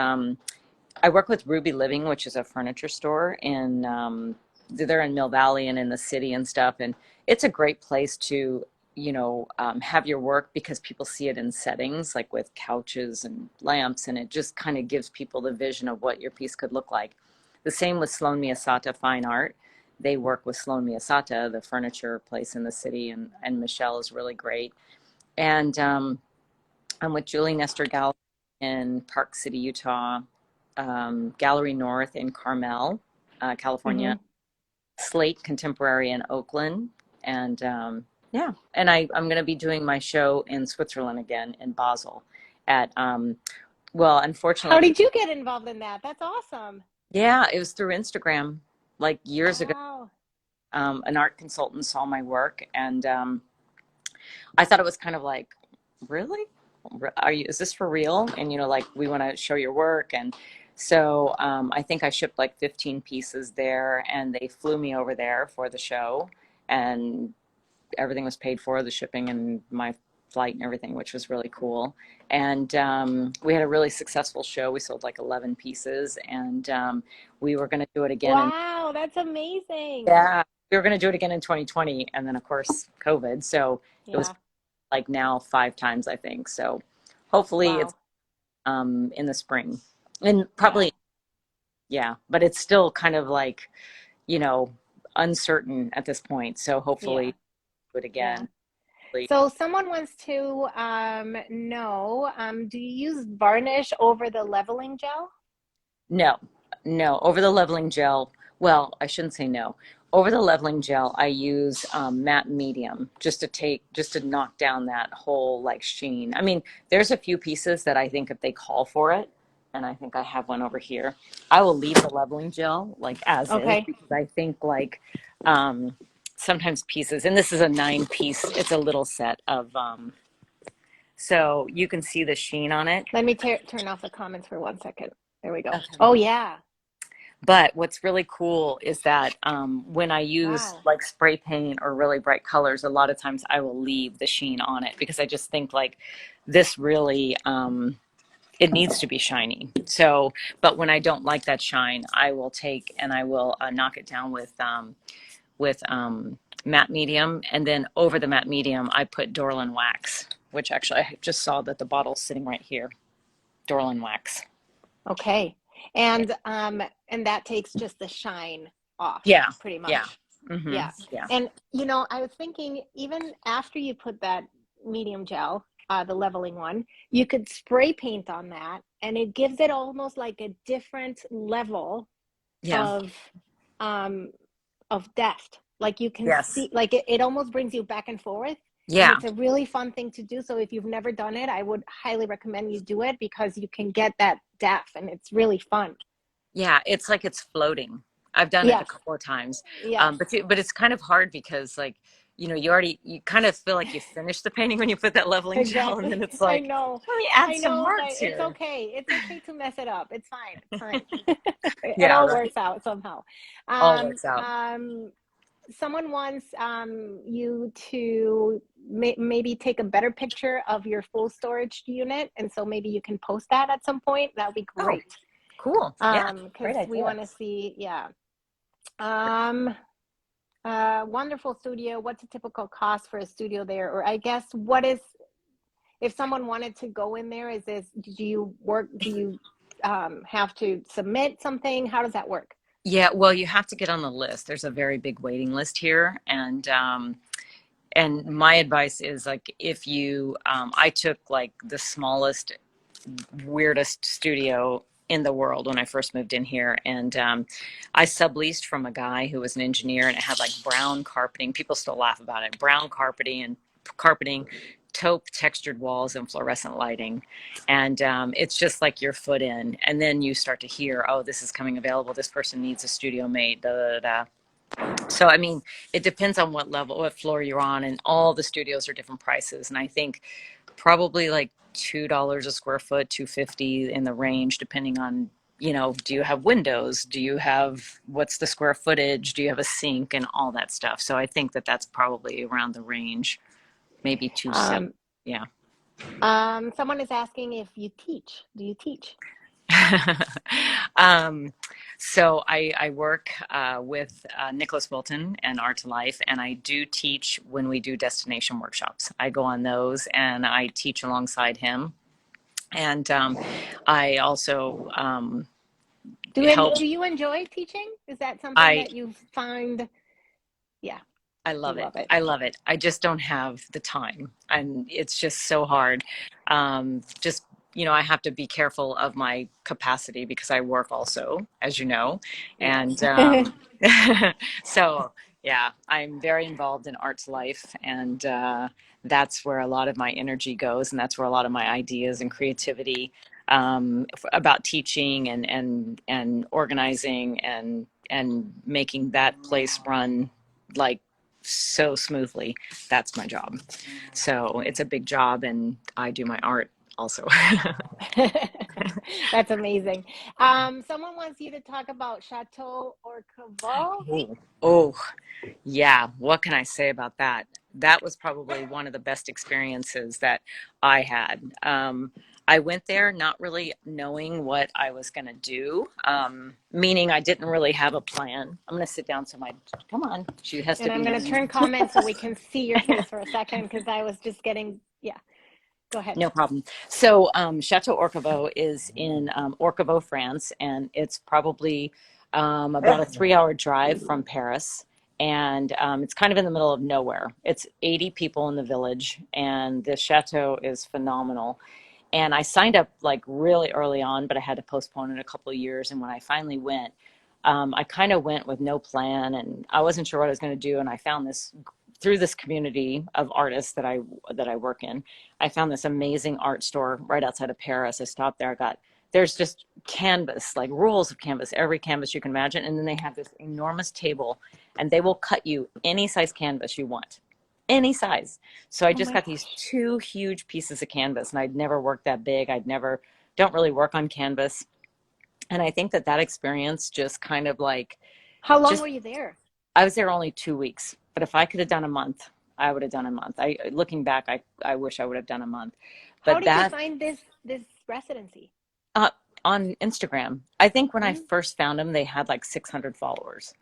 Ruby Living, which is a furniture store in they're in Mill Valley and in the city and stuff. And it's a great place to, have your work because people see it in settings like with couches and lamps, and it just kind of gives people the vision of what your piece could look like. The same with Sloan Miyasata Fine Art. They work with Sloan Miyasata, the furniture place in the city, and Michelle is really great. And I'm with Julie Nestor Gallery in Park City, Utah, Gallery North in Carmel, California, Hmm. Slate Contemporary in Oakland, and yeah, and I'm going to be doing my show in Switzerland again in Basel. At well, How unfortunately, did you get involved in that? That's awesome. yeah, it was through Instagram, like years ago. Wow. An art consultant saw my work, and I thought it was kind of like, really? Are you, is this for real? And, like, we want to show your work. And so I think I shipped like 15 pieces there, and they flew me over there for the show, and everything was paid for, the shipping and my flight and everything, which was really cool. And we had a really successful show. We sold like 11 pieces, and we were going to do it again. And Wow, that's amazing. yeah, we were going to do it again in 2020. And then, of course, COVID. So it was Yeah. like now 5 times, I think. So hopefully it's Wow. in the spring. And Yeah. probably, yeah, but it's still kind of like, you know, uncertain at this point. So Yeah. hopefully do it Yeah. again. So someone wants to know, do you use varnish over the leveling gel? No, no. Over the leveling gel, well, I shouldn't say no. Over the leveling gel, I use matte medium just to knock down that whole like sheen. I mean, there's a few pieces that I think if they call for it, and I think I have one over here, I will leave the leveling gel like as is Okay. because I think like um, sometimes pieces, and this is a 9 piece, it's a little set of, so you can see the sheen on it. Let me turn off the comments for 1 second. There we go. Okay. Oh, yeah. But what's really cool is that when I use Wow. like spray paint or really bright colors, a lot of times I will leave the sheen on it because I just think like this really, it needs to be shiny. So, but when I don't like that shine, I will take and I will knock it down with matte medium. And then over the matte medium, I put Dorland wax, which actually I just saw that the bottle's sitting right here. Dorland wax. Okay. And that takes just the shine off, Yeah. pretty Yeah. much. Hmm. Yeah. Yeah. And I was thinking even after you put that medium gel, the leveling one, you could spray paint on that and it gives it almost like a different level Yeah. of um of depth. Like you can Yes. see, like it almost brings you back and forth. And Yeah. it's a really fun thing to do. So if you've never done it, I would highly recommend you do it because you can get that depth and it's really fun. Yeah, it's like it's floating. I've done it a Yes, couple of times, yes, but it's kind of hard because like you kind of feel like you finish the painting when you put that leveling gel, and exactly. then it's like let me add I some know, but marks it's here. okay. It's okay to mess it up. It's fine. It's fine. It Yeah, all right. works out somehow. All Um, works out. um, Someone wants you to maybe take a better picture of your full storage unit, and so maybe you can post that at some point. That would be Oh, great. cool. Yeah, Because great we idea. want to see, yeah. Um, Wonderful studio. What's a typical cost for a studio there? Or I guess what is, if someone wanted to go in there, do you have to submit something? How does that work? Yeah, well, you have to get on the list. There's a very big waiting list here, and my advice is like if you, I took like the smallest, weirdest studio in the world when I first moved in here, and I subleased from a guy who was an engineer, and it had like brown carpeting. People still laugh about it. Brown carpeting, taupe textured walls, and fluorescent lighting, and it's just like your foot in. And then you start to hear, oh, this is coming available. This person needs a studio mate. Da da da. So, I mean, it depends on what level, what floor you're on, and all the studios are different prices. And I think probably like $2 a square foot, 250 in the range, depending on, do you have windows? Do you have, what's the square footage? Do you have a sink and all that stuff? So I think that that's probably around the range, maybe 270. Um, Yeah. Someone is asking if you teach. Do you teach? um, so I work with Nicholas Wilton and Art to Life, and I do teach when we do destination workshops. I go on those and I teach alongside him. And I also help. Do you enjoy teaching? Is that something I that you find? Yeah, I you love it. love it. I love it. I just don't have the time, and it's just so hard. Just I have to be careful of my capacity because I work also, as you know, Yes. and so yeah, I'm very involved in arts life, and that's where a lot of my energy goes, and that's where a lot of my ideas and creativity about teaching and organizing and making that place run like so smoothly. That's my job. So it's a big job, and I do my art also. That's amazing. Someone wants you to talk about Chateau or Caveau. Oh, oh, yeah. What can I say about that? That was probably one of the best experiences that I had. I went there not really knowing what I was going to do, meaning I didn't really have a plan. I'm going to sit down so come on, she has to And be I'm going to named. turn comments so we can see your face for a second because I was just getting, yeah, go ahead. No problem. So, Chateau Orcavo is in Orcavo, France, and it's probably about a 3 hour drive from Paris. And it's kind of in the middle of nowhere. It's 80 people in the village, and the chateau is phenomenal. And I signed up like really early on, but I had to postpone it a couple of years. And when I finally went, I kind of went with no plan, and I wasn't sure what I was going to do. And I found this through this community of artists that I work in. I found this amazing art store right outside of Paris. I stopped there. There's just canvas, like rolls of canvas, every canvas you can imagine, and then they have this enormous table, and they will cut you any size canvas you want, any size. So I Oh just my got these gosh. two huge pieces of canvas, and I'd never worked that big. Don't really work on canvas. And I think that experience just kind of like, How long just, were you there? I was there only 2 weeks, but if I could have done a month, I would have done a month. Looking back, I wish I would have done a month. How But did you find this residency? uh, on Instagram, I think when I Mm, first found them, they had like 600 followers.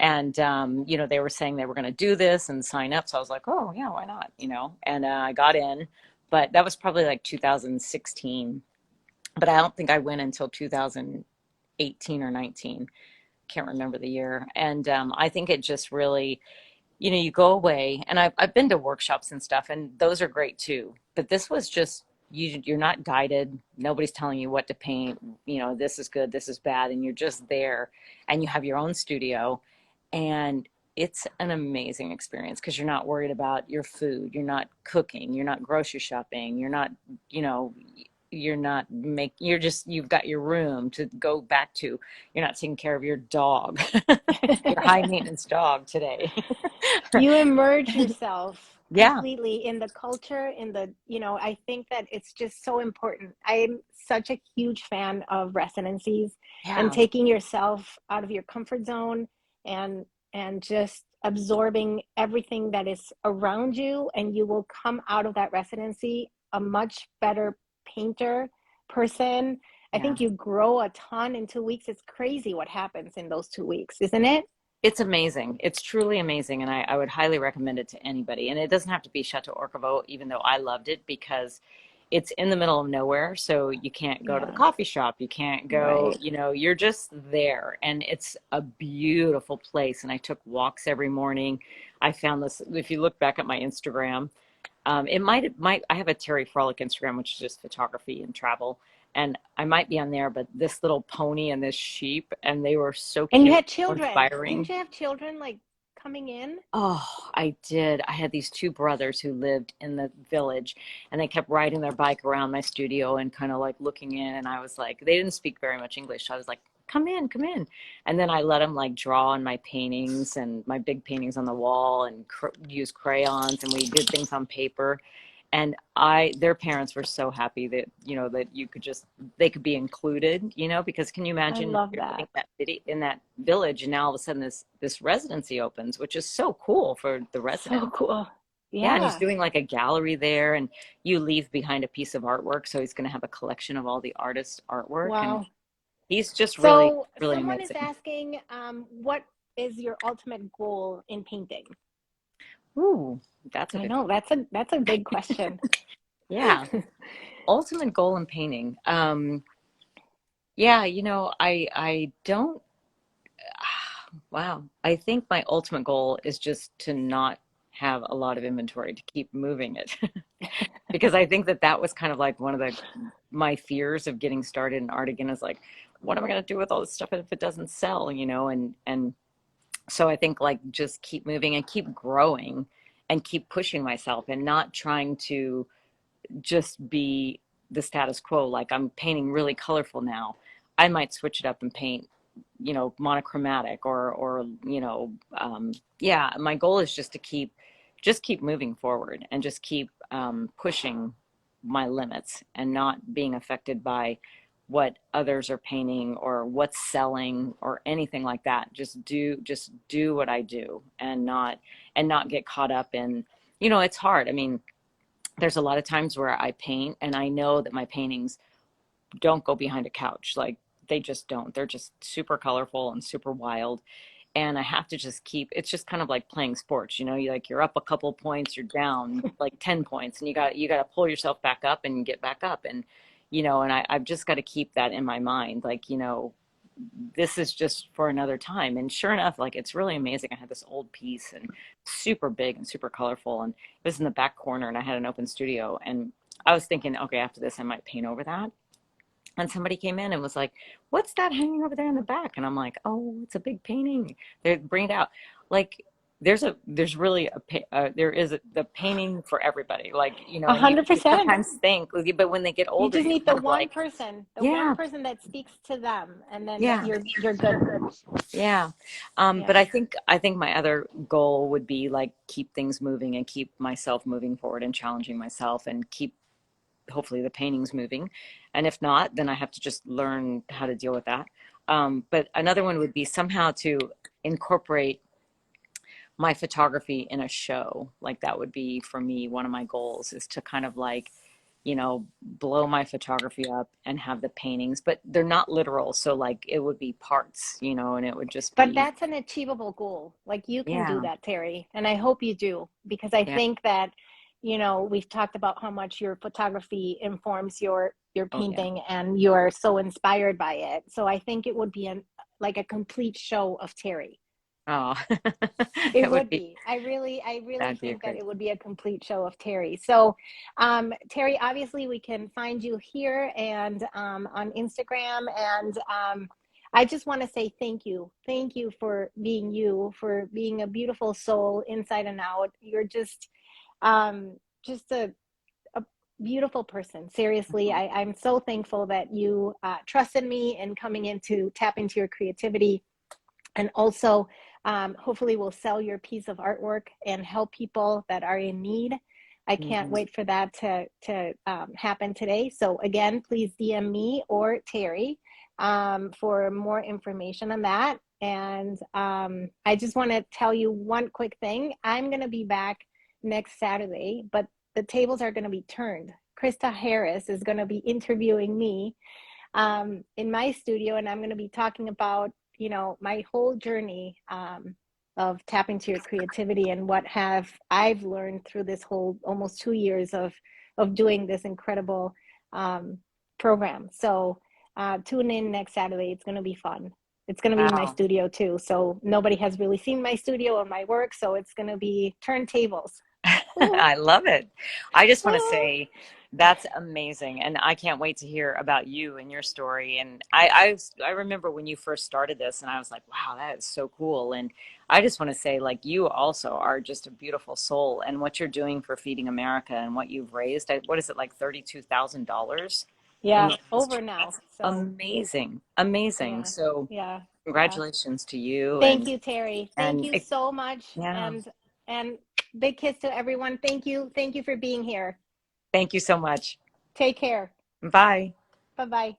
And, they were saying they were going to do this and sign up. So I was like, oh, yeah, why not? And I got in, but that was probably like 2016. But I don't think I went until 2018 or 19. Can't remember the year. And I think it just really, you go away, and I've been to workshops and stuff, and those are great too. But this was just, you're not guided. Nobody's telling you what to paint. This is good, this is bad, and you're just there, and you have your own studio, and it's an amazing experience because you're not worried about your food. You're not cooking. You're not grocery shopping. You know, you've got your room to go back to. You're not taking care of your dog, your high maintenance dog today. you immerse yourself Yeah, completely in the culture, I think that it's just so important. I'm such a huge fan of residencies and yeah, taking yourself out of your comfort zone and just absorbing everything that is around you, and you will come out of that residency a much better painter, person. I yeah. think you grow a ton in 2 weeks. It's crazy what happens in those 2 weeks, isn't it? It's amazing. It's truly amazing, and I would highly recommend it to anybody. And it doesn't have to be Chateau Orcavo, even though I loved it, because it's in the middle of nowhere, so you can't go to the Yeah. coffee shop, you can't go, Right. you're just there, and it's a beautiful place. And I took walks every morning. I found this, if you look back at my Instagram, I have a Terri Froelich Instagram, which is just photography and travel, and I might be on there, but this little pony and this sheep, and they were so And you cute, had so children. Didn't inspiring. you have children like coming in? Oh, I did. I had these two brothers who lived in the village, and they kept riding their bike around my studio and kind of like looking in. And I was like, they didn't speak very much English. So I was like, come in, come in. And then I let them like draw on my paintings and my big paintings on the wall and use crayons. And we did things on paper. And their parents were so happy that, that they could be included, because can you I imagine love you're living that. in that village, and now all of a sudden this residency opens, which is so cool for the So resident. cool. Yeah, and he's Yeah. doing like a gallery there, and you leave behind a piece of artwork, so he's going to have a collection of all the artists' artwork, and Wow. he's just really, So really someone is amazing. asking, what is your ultimate goal in painting? Ooh, that's a I good know that's a big question. yeah. Ultimate goal in painting. Yeah, I don't. Wow. I think my ultimate goal is just to not have a lot of inventory, to keep moving it. Because I think that was kind of like one of my fears of getting started in art again, is like, what am I going to do with all this stuff if it doesn't sell, and so I think like just keep moving and keep growing and keep pushing myself and not trying to just be the status quo. Like, I'm painting really colorful now. I might switch it up and paint, monochromatic, or yeah. My goal is just to keep moving forward and just keep pushing my limits and not being affected by what others are painting or what's selling or anything like that. Just do what I do, and not get caught up in, it's hard. I mean, there's a lot of times where I paint and I know that my paintings don't go behind a couch. Like, they just don't. They're just super colorful and super wild. And I have to just it's just kind of like playing sports, you're up a couple of points, you're down like 10 points, and you got to pull yourself back up and get back up. And, and I've just got to keep that in my mind. Like, this is just for another time. And sure enough, like, it's really amazing. I had this old piece, and super big and super colorful, and it was in the back corner, and I had an open studio, and I was thinking, okay, after this I might paint over that. And somebody came in and was like, what's that hanging over there in the back? And I'm like, oh, it's a big painting. They bring it out. Like, there's really the painting for everybody. Like, A and you, hundred you percent. sometimes think, but when they get You older, just you're need kind of like, the one yeah, person that speaks to them, and then yeah, you're good. yeah. But Yeah. I think my other goal would be like keep things moving and keep myself moving forward and challenging myself and keep hopefully the paintings moving. And if not, then I have to just learn how to deal with that. But another one would be somehow to incorporate my photography in a show. Like, that would be for me one of my goals, is to kind of like, blow my photography up and have the paintings, but they're not literal. So like, it would be parts, and it would just But be, that's an achievable goal. Like, you can do yeah, that, Terri. And I hope you do, because I yeah, think that, we've talked about how much your photography informs your oh yeah. painting, and you're so inspired by it. So I think it would be like a complete show of Terri. Oh, It it would would be, be. I really that'd be a think that great, it would be a complete show of Terri. So, Terri, obviously we can find you here and on Instagram. And I just want to say thank you. Thank you, for being a beautiful soul inside and out. You're just a beautiful person. Seriously, I'm so thankful that you trusted me in coming in to tap into your creativity, and also hopefully we'll sell your piece of artwork and help people that are in need. I can't mhm. wait for that to happen today. So again, please DM me or Terri for more information on that. And I just want to tell you one quick thing. I'm going to be back next Saturday, but the tables are going to be turned. Krista Harris is going to be interviewing me in my studio, and I'm going to be talking about my whole journey of tapping to your creativity, and what have I've learned through this whole almost 2 years of of doing this incredible program. So tune in next Saturday. It's going to be fun. It's going to be in my Wow. studio too. So nobody has really seen my studio or my work. So it's going to be turntables. I love it. I just want to Oh, say that's amazing, and I can't wait to hear about you and your story. And I remember when you first started this, and I was like, wow, that is so cool. And I just want to say, like, you also are just a beautiful soul, and what you're doing for Feeding America and what you've raised, what is it, like $32,000? In yeah, the over last, now. that's So amazing, amazing. yeah, So yeah, yeah. congratulations to you, Thank you, Terri. Thank and you so much. yeah, And big kiss to everyone. Thank you. Thank you for being here. thank you so much. Take care. Bye. Bye bye.